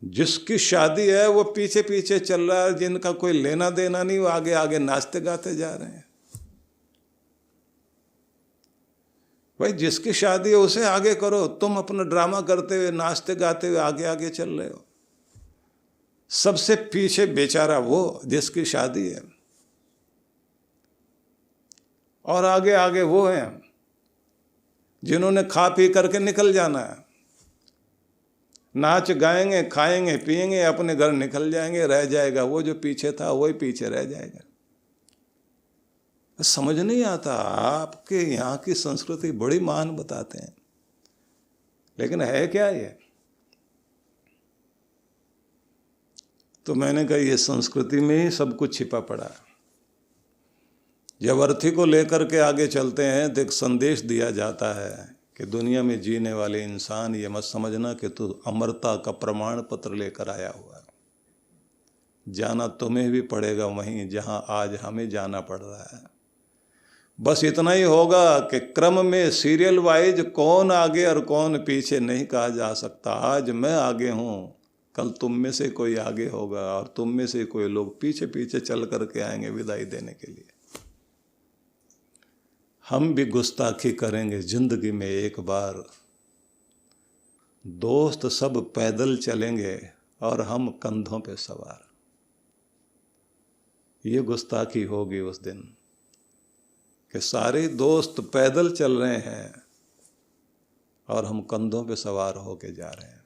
जिसकी शादी है वो पीछे पीछे चल रहा है, जिनका कोई लेना देना नहीं, वो आगे आगे नाचते गाते जा रहे हैं। भाई जिसकी शादी है उसे आगे करो, तुम अपना ड्रामा करते हुए नाचते गाते हुए आगे आगे चल रहे हो। सबसे पीछे बेचारा वो जिसकी शादी है, और आगे आगे वो हैं जिन्होंने खा पी करके निकल जाना है। नाच गाएंगे, खाएंगे पिएंगे, अपने घर निकल जाएंगे, रह जाएगा वो जो पीछे था वही पीछे रह जाएगा। समझ नहीं आता, आपके यहाँ की संस्कृति बड़ी महान बताते हैं, लेकिन है क्या ये? तो मैंने कहा ये संस्कृति में ही सब कुछ छिपा पड़ा है। जब अर्थी को लेकर के आगे चलते हैं तो एक संदेश दिया जाता है कि दुनिया में जीने वाले इंसान ये मत समझना कि तू अमरता का प्रमाण पत्र लेकर आया हुआ है। जाना तुम्हें भी पड़ेगा वहीं जहां आज हमें जाना पड़ रहा है। बस इतना ही होगा कि क्रम में सीरियल वाइज कौन आगे और कौन पीछे नहीं कहा जा सकता। आज मैं आगे हूँ, कल तुम में से कोई आगे होगा और तुम में से कोई लोग पीछे पीछे चल करके आएंगे विदाई देने के लिए। हम भी गुस्ताखी करेंगे जिंदगी में एक बार, दोस्त सब पैदल चलेंगे और हम कंधों पे सवार। ये गुस्ताखी होगी उस दिन कि सारे दोस्त पैदल चल रहे हैं और हम कंधों पे सवार होके जा रहे हैं।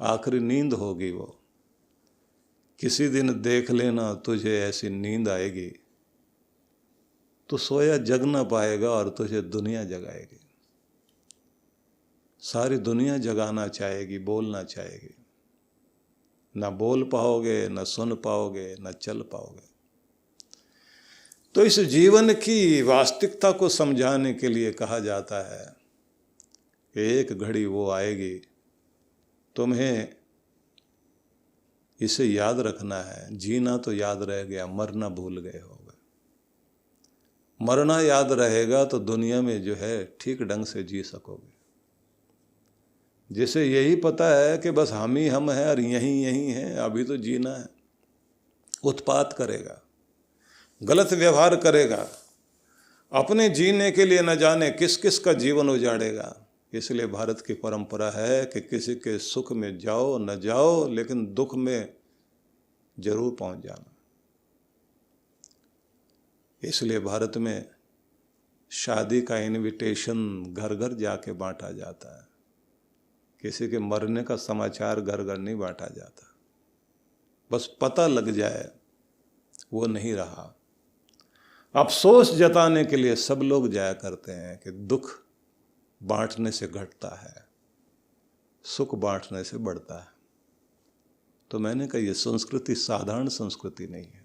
आखिरी नींद होगी वो। किसी दिन देख लेना तुझे ऐसी नींद आएगी, तो सोया जग ना पाएगा और तुझे दुनिया जगाएगी। सारी दुनिया जगाना चाहेगी, बोलना चाहेगी, ना बोल पाओगे, ना सुन पाओगे, ना चल पाओगे। तो इस जीवन की वास्तविकता को समझाने के लिए कहा जाता है कि एक घड़ी वो आएगी, तुम्हें इसे याद रखना है। जीना तो याद रह गया, मरना भूल गए हो। मरना याद रहेगा तो दुनिया में जो है ठीक ढंग से जी सकोगे। जिसे यही पता है कि बस हम ही हम हैं और यहीं यहीं हैं, अभी तो जीना है, उत्पात करेगा, गलत व्यवहार करेगा, अपने जीने के लिए न जाने किस किस का जीवन उजाड़ेगा। इसलिए भारत की परंपरा है कि किसी के सुख में जाओ न जाओ, लेकिन दुख में जरूर पहुंच जाना। इसलिए भारत में शादी का इनविटेशन घर घर जाके बांटा जाता है। किसी के मरने का समाचार घर घर नहीं बांटा जाता, बस पता लग जाए वो नहीं रहा। अफसोस जताने के लिए सब लोग जाया करते हैं कि दुख बांटने से घटता है, सुख बांटने से बढ़ता है। तो मैंने कहा ये संस्कृति साधारण संस्कृति नहीं है,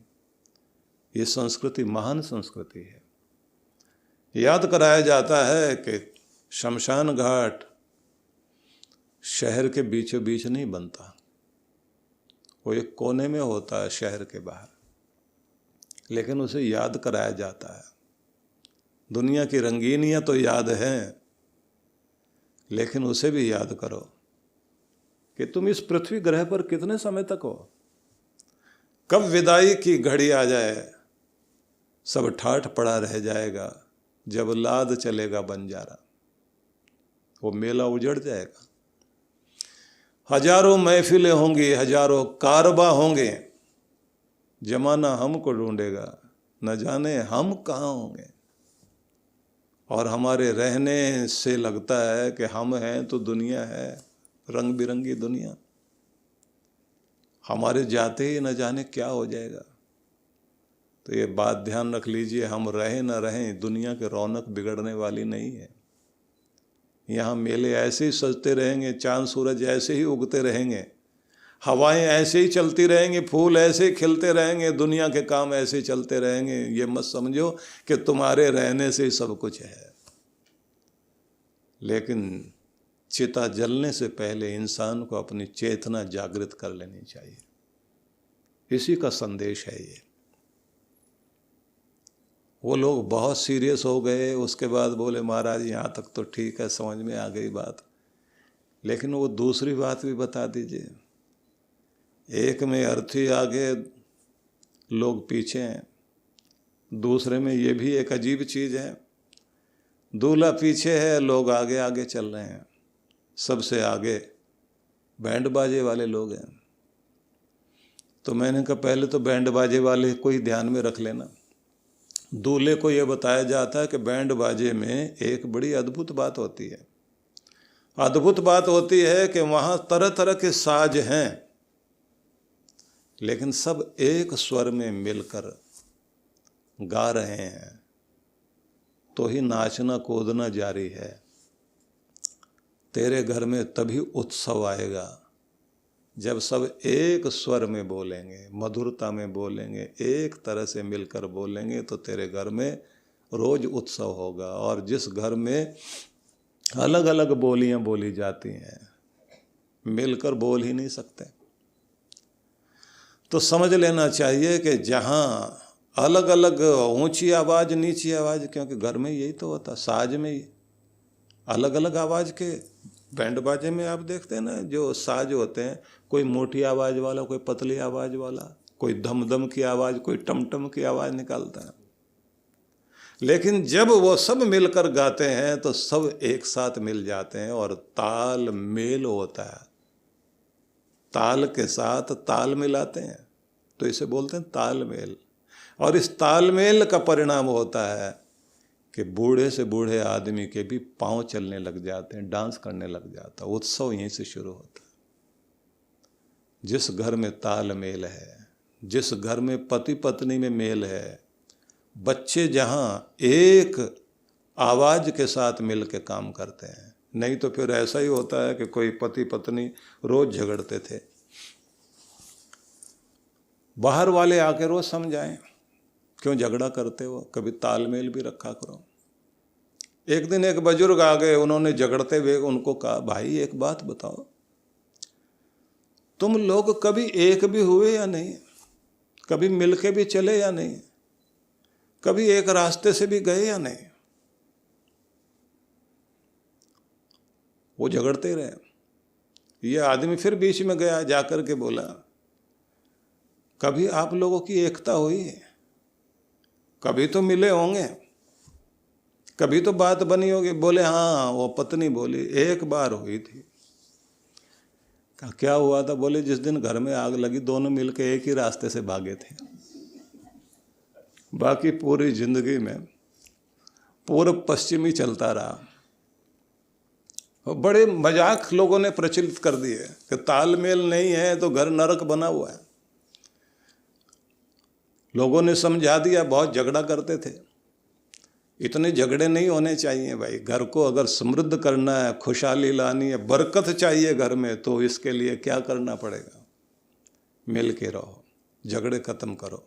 ये संस्कृति महान संस्कृति है। याद कराया जाता है कि शमशान घाट शहर के बीचों बीच नहीं बनता, वो एक कोने में होता है शहर के बाहर, लेकिन उसे याद कराया जाता है। दुनिया की रंगीनियां तो याद हैं, लेकिन उसे भी याद करो कि तुम इस पृथ्वी ग्रह पर कितने समय तक हो। कब विदाई की घड़ी आ जाए सब ठाठ पड़ा रह जाएगा, जब लाद चलेगा बंजारा, वो मेला उजड़ जाएगा। हजारों महफिलें होंगी, हजारों कारबा होंगे, जमाना हमको ढूंढेगा, न जाने हम कहाँ होंगे। और हमारे रहने से लगता है कि हम हैं तो दुनिया है, रंग बिरंगी दुनिया। हमारे जाते ही न जाने क्या हो जाएगा। तो ये बात ध्यान रख लीजिए, हम रहें न रहें, दुनिया की रौनक बिगड़ने वाली नहीं है। यहाँ मेले ऐसे ही सजते रहेंगे, चांद सूरज ऐसे ही उगते रहेंगे, हवाएं ऐसे ही चलती रहेंगी, फूल ऐसे ही खिलते रहेंगे, दुनिया के काम ऐसे ही चलते रहेंगे। ये मत समझो कि तुम्हारे रहने से ही सब कुछ है। लेकिन चिता जलने से पहले इंसान को अपनी चेतना जागृत कर लेनी चाहिए। इसी का संदेश है ये। वो लोग बहुत सीरियस हो गए, उसके बाद बोले महाराज यहाँ तक तो ठीक है, समझ में आ गई बात, लेकिन वो दूसरी बात भी बता दीजिए। एक में अर्थी आगे लोग पीछे हैं, दूसरे में ये भी एक अजीब चीज़ है, दूल्हा पीछे है, लोग आगे आगे चल रहे हैं। सबसे आगे बैंड बाजे वाले लोग हैं। तो मैंने कहा पहले तो बैंड बाजे वाले को ही ध्यान में रख लेना। दूल्हे को यह बताया जाता है कि बैंड बाजे में एक बड़ी अद्भुत बात होती है। अद्भुत बात होती है कि वहाँ तरह तरह के साज हैं, लेकिन सब एक स्वर में मिलकर गा रहे हैं, तो ही नाचना कूदना जारी है। तेरे घर में तभी उत्सव आएगा जब सब एक स्वर में बोलेंगे, मधुरता में बोलेंगे, एक तरह से मिलकर बोलेंगे, तो तेरे घर में रोज उत्सव होगा। और जिस घर में अलग अलग बोलियां बोली जाती हैं, मिलकर बोल ही नहीं सकते। तो समझ लेना चाहिए कि जहाँ अलग अलग ऊंची आवाज़ नीची आवाज़, क्योंकि घर में यही तो होता, साज में ही अलग अलग आवाज़ के। बैंड बाजे में आप देखते हैं ना, जो साज होते हैं, कोई मोटी आवाज़ वाला, कोई पतली आवाज़ वाला, कोई धम की आवाज़, कोई टम की आवाज़ निकालता है। लेकिन जब वो सब मिलकर गाते हैं तो सब एक साथ मिल जाते हैं और ताल मेल होता है। ताल के साथ ताल मिलाते हैं, तो इसे बोलते हैं तालमेल। और इस तालमेल का परिणाम होता है कि बूढ़े से बूढ़े आदमी के भी पांव चलने लग जाते हैं, डांस करने लग जाता है। उत्सव यहीं से शुरू होता है। जिस घर में तालमेल है, जिस घर में पति पत्नी में मेल है, बच्चे जहाँ एक आवाज़ के साथ मिल के काम करते हैं। नहीं तो फिर ऐसा ही होता है कि कोई पति पत्नी रोज झगड़ते थे, बाहर वाले आके रोज समझाएं क्यों झगड़ा करते हो, कभी तालमेल भी रखा करो। एक दिन एक बुजुर्ग आ गए, उन्होंने झगड़ते हुए उनको कहा, भाई एक बात बताओ, तुम लोग कभी एक भी हुए या नहीं? कभी मिलके भी चले या नहीं? कभी एक रास्ते से भी गए या नहीं? वो झगड़ते रहे। ये आदमी फिर बीच में गया, जाकर के बोला, कभी आप लोगों की एकता हुई? कभी तो मिले होंगे, कभी तो बात बनी होगी। बोले हाँ, वो पत्नी बोली एक बार हुई थी। क्या हुआ था? बोले जिस दिन घर में आग लगी, दोनों मिलकर एक ही रास्ते से भागे थे। बाकी पूरी जिंदगी में पूर्व पश्चिम ही चलता रहा। बड़े मजाक लोगों ने प्रचलित कर दिए कि तालमेल नहीं है तो घर नरक बना हुआ है। लोगों ने समझा दिया, बहुत झगड़ा करते थे। इतने झगड़े नहीं होने चाहिए भाई। घर को अगर समृद्ध करना है, खुशहाली लानी है, बरकत चाहिए घर में, तो इसके लिए क्या करना पड़ेगा? मिल के रहो, झगड़े खत्म करो।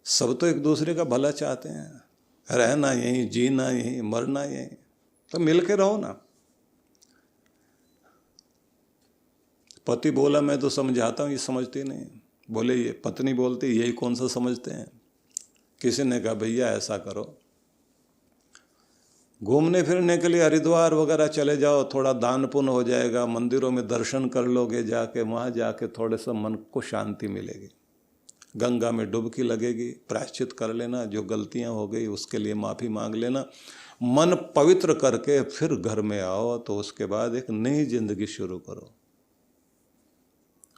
सब तो एक दूसरे का भला चाहते हैं, रहना यहीं, जीना यहीं, मरना यहीं, तो मिल के रहो ना। पति बोला मैं तो समझाता हूँ, ये समझती नहीं। बोले ये पत्नी बोलती, यही कौन सा समझते हैं। किसी ने कहा भैया ऐसा करो, घूमने फिरने के लिए हरिद्वार वगैरह चले जाओ, थोड़ा दान पुण्य हो जाएगा, मंदिरों में दर्शन कर लोगे जाके, वहाँ जाके थोड़े सा मन को शांति मिलेगी। गंगा में डुबकी लगेगी, प्रायश्चित कर लेना, जो गलतियाँ हो गई उसके लिए माफ़ी मांग लेना, मन पवित्र करके फिर घर में आओ, तो उसके बाद एक नई जिंदगी शुरू करो।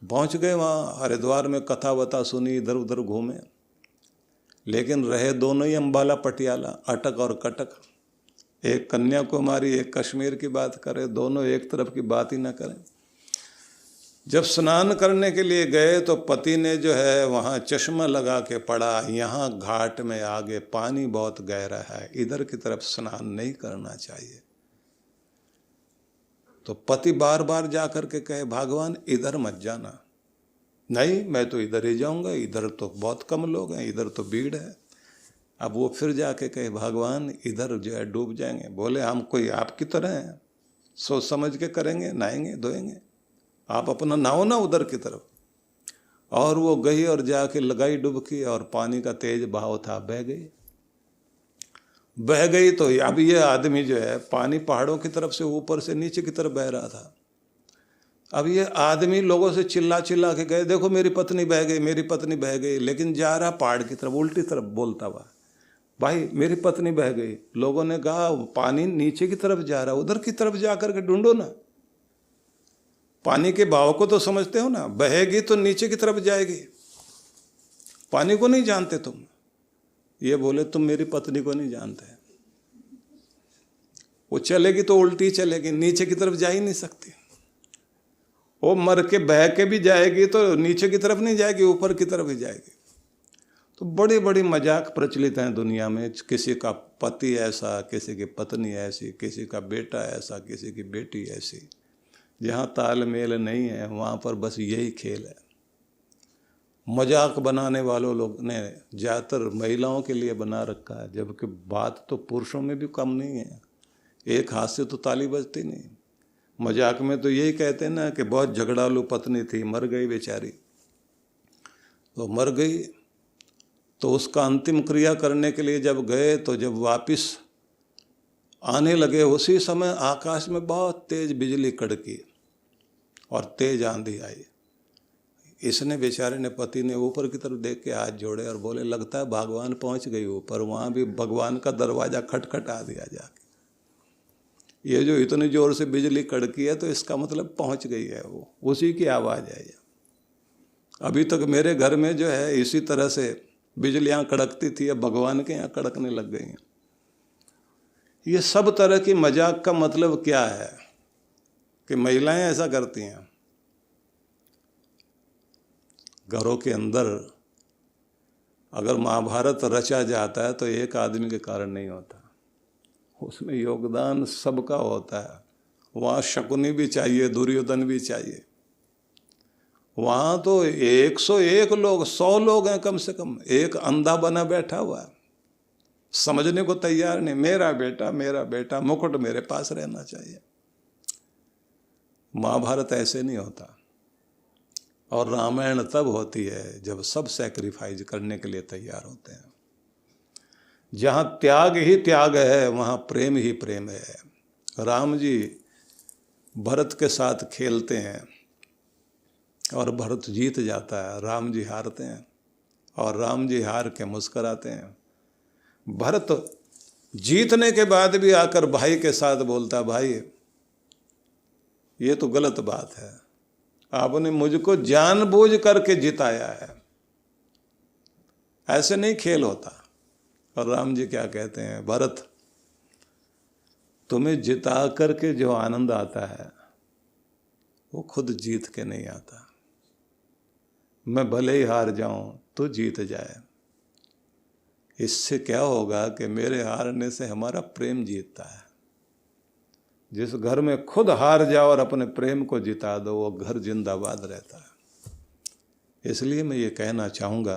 पहुँच गए वहाँ हरिद्वार में, कथा वथा सुनी, इधर उधर घूमे, लेकिन रहे दोनों ही अम्बाला पटियाला, अटक और कटक। एक कन्याकुमारी, एक कश्मीर की बात करें, दोनों एक तरफ की बात ही ना करें। जब स्नान करने के लिए गए तो पति ने जो है वहाँ चश्मा लगा के पड़ा, यहाँ घाट में आगे पानी बहुत गहरा है, इधर की तरफ स्नान नहीं करना चाहिए। तो पति बार बार जा कर के कहे, भगवान इधर मत जाना। नहीं, मैं तो इधर ही जाऊंगा, इधर तो बहुत कम लोग हैं, इधर तो भीड़ है। अब वो फिर जाके कहे, भगवान इधर जो है डूब जाएंगे। बोले हम कोई आपकी तरह हैं, सोच समझ के करेंगे, नहाएंगे धोएंगे, आप अपना नहाओ ना उधर की तरफ। और वो गई और जाके लगाई डुबकी, और पानी का तेज बहाव था, बह गई। तो अब ये आदमी जो है, पानी पहाड़ों की तरफ से ऊपर से नीचे की तरफ बह रहा था, अब ये आदमी लोगों से चिल्ला चिल्ला के गए, देखो मेरी पत्नी बह गई, मेरी पत्नी बह गई, लेकिन जा रहा पहाड़ की तरफ, उल्टी तरफ बोलता हुआ, भाई मेरी पत्नी बह गई। लोगों ने कहा पानी नीचे की तरफ जा रहा, उधर की तरफ जा करके ढूंढो ना। पानी के भाव को तो समझते हो ना, बहेगी तो नीचे की तरफ जाएगी। पानी को नहीं जानते तुम? ये बोले तुम मेरी पत्नी को नहीं जानते। वो चलेगी तो उल्टी चलेगी, नीचे की तरफ जा ही नहीं सकती। वो मर के बह के भी जाएगी तो नीचे की तरफ नहीं जाएगी, ऊपर की तरफ ही जाएगी। तो बड़ी बड़ी मजाक प्रचलित हैं दुनिया में। किसी का पति ऐसा, किसी की पत्नी ऐसी, किसी का बेटा ऐसा, किसी की बेटी ऐसी। जहाँ तालमेल नहीं है वहाँ पर बस यही खेल है। मजाक बनाने वालों लोग ने ज़्यादातर महिलाओं के लिए बना रखा है, जबकि बात तो पुरुषों में भी कम नहीं है। एक हाथ से तो ताली बजती नहीं। मजाक में तो यही कहते हैं ना कि बहुत झगड़ालू पत्नी थी, मर गई बेचारी। तो मर गई तो उसका अंतिम क्रिया करने के लिए जब गए, तो जब वापस आने लगे उसी समय आकाश में बहुत तेज बिजली कड़की और तेज आंधी आई। इसने बेचारे ने, पति ने ऊपर की तरफ देख के हाथ जोड़े और बोले लगता है भगवान पहुंच गई ऊपर। वहाँ भी भगवान का दरवाजा खटखटा दिया जाके। ये जो इतनी जोर से बिजली कड़की है तो इसका मतलब पहुंच गई है, वो उसी की आवाज़ है ये। अभी तक मेरे घर में जो है इसी तरह से बिजलियाँ कड़कती थी, अब भगवान के यहाँ कड़कने लग गई हैं। ये सब तरह की मजाक का मतलब क्या है कि महिलाएं ऐसा करती हैं। घरों के अंदर अगर महाभारत रचा जाता है तो एक आदमी के कारण नहीं होता, उसमें योगदान सबका होता है। वहाँ शकुनी भी चाहिए, दुर्योधन भी चाहिए। वहाँ तो 101 लोग, 100 लोग हैं कम से कम। एक अंधा बना बैठा हुआ है, समझने को तैयार नहीं। मेरा बेटा, मुकुट मेरे पास रहना चाहिए। महाभारत ऐसे नहीं होता। और रामायण तब होती है जब सब सैक्रिफाइस करने के लिए तैयार होते हैं। जहाँ त्याग ही त्याग है वहाँ प्रेम ही प्रेम है। राम जी भरत के साथ खेलते हैं और भरत जीत जाता है, राम जी हारते हैं और राम जी हार के मुस्कराते हैं। भरत जीतने के बाद भी आकर भाई के साथ बोलता, भाई ये तो गलत बात है, आपने मुझको जानबूझ करके जिताया है, ऐसे नहीं खेल होता। और राम जी क्या कहते हैं, भरत तुम्हें जिता करके जो आनंद आता है वो खुद जीत के नहीं आता। मैं भले ही हार जाऊं तो जीत जाए, इससे क्या होगा कि मेरे हारने से हमारा प्रेम जीतता है। जिस घर में खुद हार जाओ और अपने प्रेम को जिता दो, वो घर जिंदाबाद रहता है। इसलिए मैं ये कहना चाहूँगा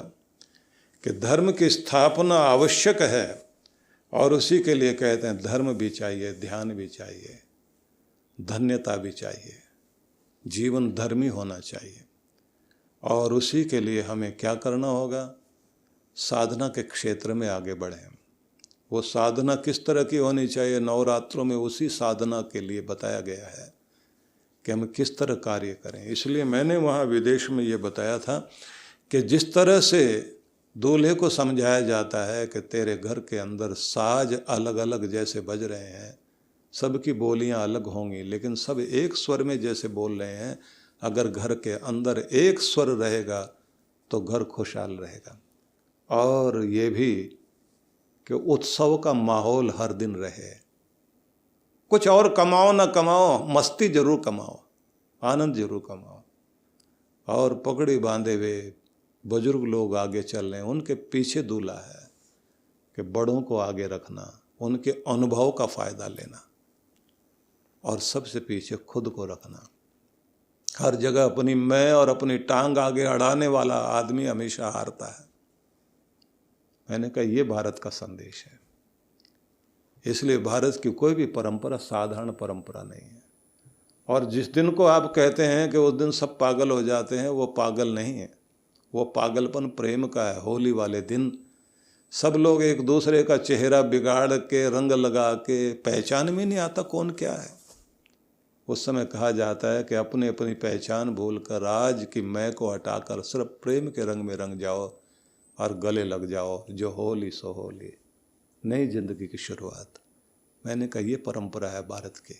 कि धर्म की स्थापना आवश्यक है और उसी के लिए कहते हैं धर्म भी चाहिए, ध्यान भी चाहिए, धन्यता भी चाहिए, जीवन धर्मी होना चाहिए। और उसी के लिए हमें क्या करना होगा, साधना के क्षेत्र में आगे बढ़ें। वो साधना किस तरह की होनी चाहिए, नवरात्रों में उसी साधना के लिए बताया गया है कि हम किस तरह कार्य करें। इसलिए मैंने वहाँ विदेश में ये बताया था कि जिस तरह से दूल्हे को समझाया जाता है कि तेरे घर के अंदर साज अलग अलग जैसे बज रहे हैं, सबकी बोलियां अलग होंगी लेकिन सब एक स्वर में जैसे बोल रहे हैं, अगर घर के अंदर एक स्वर रहेगा तो घर खुशहाल रहेगा। और ये भी कि उत्सव का माहौल हर दिन रहे। कुछ और कमाओ ना कमाओ, मस्ती जरूर कमाओ, आनंद जरूर कमाओ। और पगड़ी बांधे हुए बुजुर्ग लोग आगे चल रहे हैं, उनके पीछे दूल्हा है कि बड़ों को आगे रखना, उनके अनुभव का फ़ायदा लेना और सबसे पीछे खुद को रखना। हर जगह अपनी मैं और अपनी टांग आगे अड़ाने वाला आदमी हमेशा हारता है। मैंने कहा ये भारत का संदेश है। इसलिए भारत की कोई भी परंपरा साधारण परंपरा नहीं है। और जिस दिन को आप कहते हैं कि उस दिन सब पागल हो जाते हैं, वो पागल नहीं है, वो पागलपन प्रेम का है। होली वाले दिन सब लोग एक दूसरे का चेहरा बिगाड़ के, रंग लगा के, पहचान में नहीं आता कौन क्या है। उस समय कहा जाता है कि अपनी अपनी पहचान भूलकर राज की मैं को हटाकर सिर्फ प्रेम के रंग में रंग जाओ और गले लग जाओ, जो होली सो होली, नई जिंदगी की शुरुआत। मैंने कहा ये परंपरा है भारत की,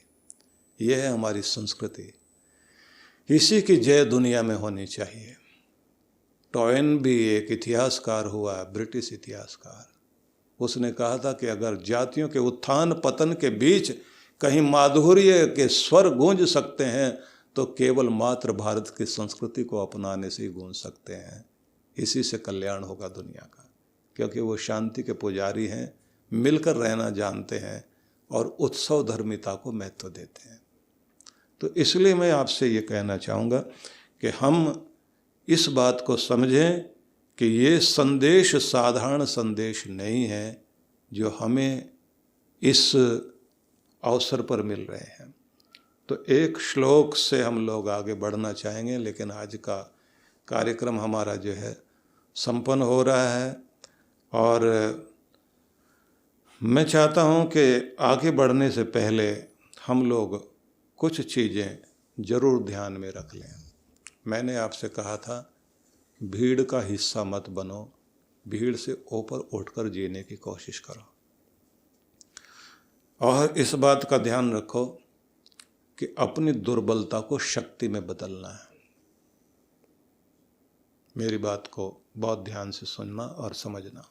यह है हमारी संस्कृति, इसी की जय दुनिया में होनी चाहिए। टॉयन भी एक इतिहासकार हुआ, ब्रिटिश इतिहासकार। उसने कहा था कि अगर जातियों के उत्थान पतन के बीच कहीं माधुर्य के स्वर गूंज सकते हैं तो केवल मात्र भारत की संस्कृति को अपनाने से ही गूंज सकते हैं। इसी से कल्याण होगा दुनिया का, क्योंकि वो शांति के पुजारी हैं, मिलकर रहना जानते हैं और उत्सव धर्मिता को महत्व देते हैं। तो इसलिए मैं आपसे ये कहना चाहूँगा कि हम इस बात को समझें कि ये संदेश साधारण संदेश नहीं है जो हमें इस अवसर पर मिल रहे हैं। तो एक श्लोक से हम लोग आगे बढ़ना चाहेंगे, लेकिन आज का कार्यक्रम हमारा जो है संपन्न हो रहा है और मैं चाहता हूँ कि आगे बढ़ने से पहले हम लोग कुछ चीज़ें ज़रूर ध्यान में रख लें। मैंने आपसे कहा था भीड़ का हिस्सा मत बनो, भीड़ से ऊपर उठकर जीने की कोशिश करो। और इस बात का ध्यान रखो कि अपनी दुर्बलता को शक्ति में बदलना है। मेरी बात को बहुत ध्यान से सुनना और समझना।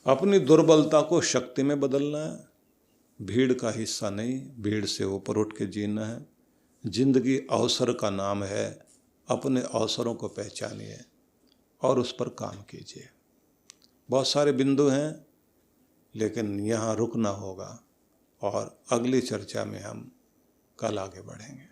अपनी दुर्बलता को शक्ति में बदलना है, भीड़ का हिस्सा नहीं, भीड़ से ऊपर उठ के जीना है। जिंदगी अवसर का नाम है, अपने अवसरों को पहचानिए और उस पर काम कीजिए। बहुत सारे बिंदु हैं, लेकिन यहाँ रुकना होगा और अगली चर्चा में हम कल आगे बढ़ेंगे।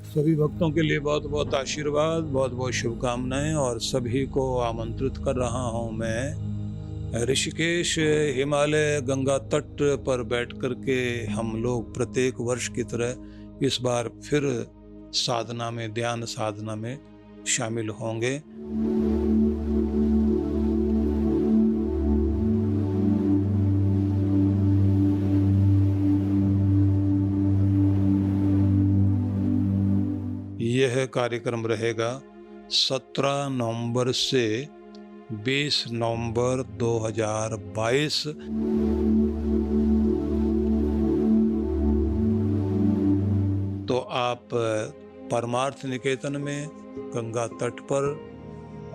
सभी भक्तों के लिए बहुत बहुत आशीर्वाद, बहुत बहुत शुभकामनाएं और सभी को आमंत्रित कर रहा हूं मैं ऋषिकेश हिमालय गंगा तट पर बैठ कर के हम लोग प्रत्येक वर्ष की तरह इस बार फिर साधना में, ध्यान साधना में शामिल होंगे। यह कार्यक्रम रहेगा 17 नवंबर से 20 नवंबर 2022 तो आप परमार्थ निकेतन में गंगा तट पर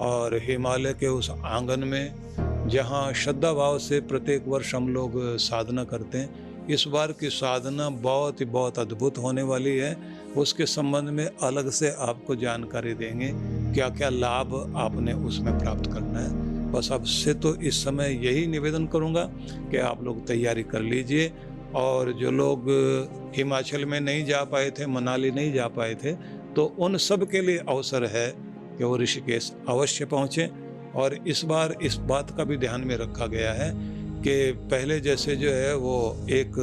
और हिमालय के उस आंगन में जहां श्रद्धा भाव से प्रत्येक वर्ष हम लोग साधना करते हैं, इस बार की साधना बहुत अद्भुत होने वाली है। उसके संबंध में अलग से आपको जानकारी देंगे, क्या क्या लाभ आपने उसमें प्राप्त करना है। बस अब से तो इस समय यही निवेदन करूंगा कि आप लोग तैयारी कर लीजिए। और जो लोग हिमाचल में नहीं जा पाए थे, मनाली नहीं जा पाए थे, तो उन सब के लिए अवसर है कि वो ऋषिकेश अवश्य पहुँचें। और इस बार इस बात का भी ध्यान में रखा गया है कि पहले जैसे जो है वो एक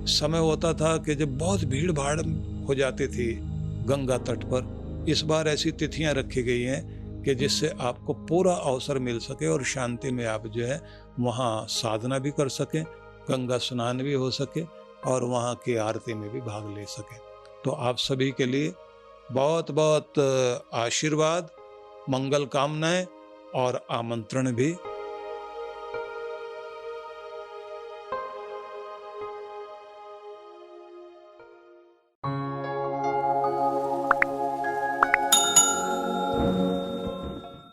समय होता था कि जब बहुत भीड़ भाड़ हो जाती थी गंगा तट पर, इस बार ऐसी तिथियां रखी गई हैं कि जिससे आपको पूरा अवसर मिल सके और शांति में आप जो है वहाँ साधना भी कर सकें, गंगा स्नान भी हो सके और वहाँ की आरती में भी भाग ले सकें। तो आप सभी के लिए बहुत बहुत आशीर्वाद, मंगल कामनाएं और आमंत्रण भी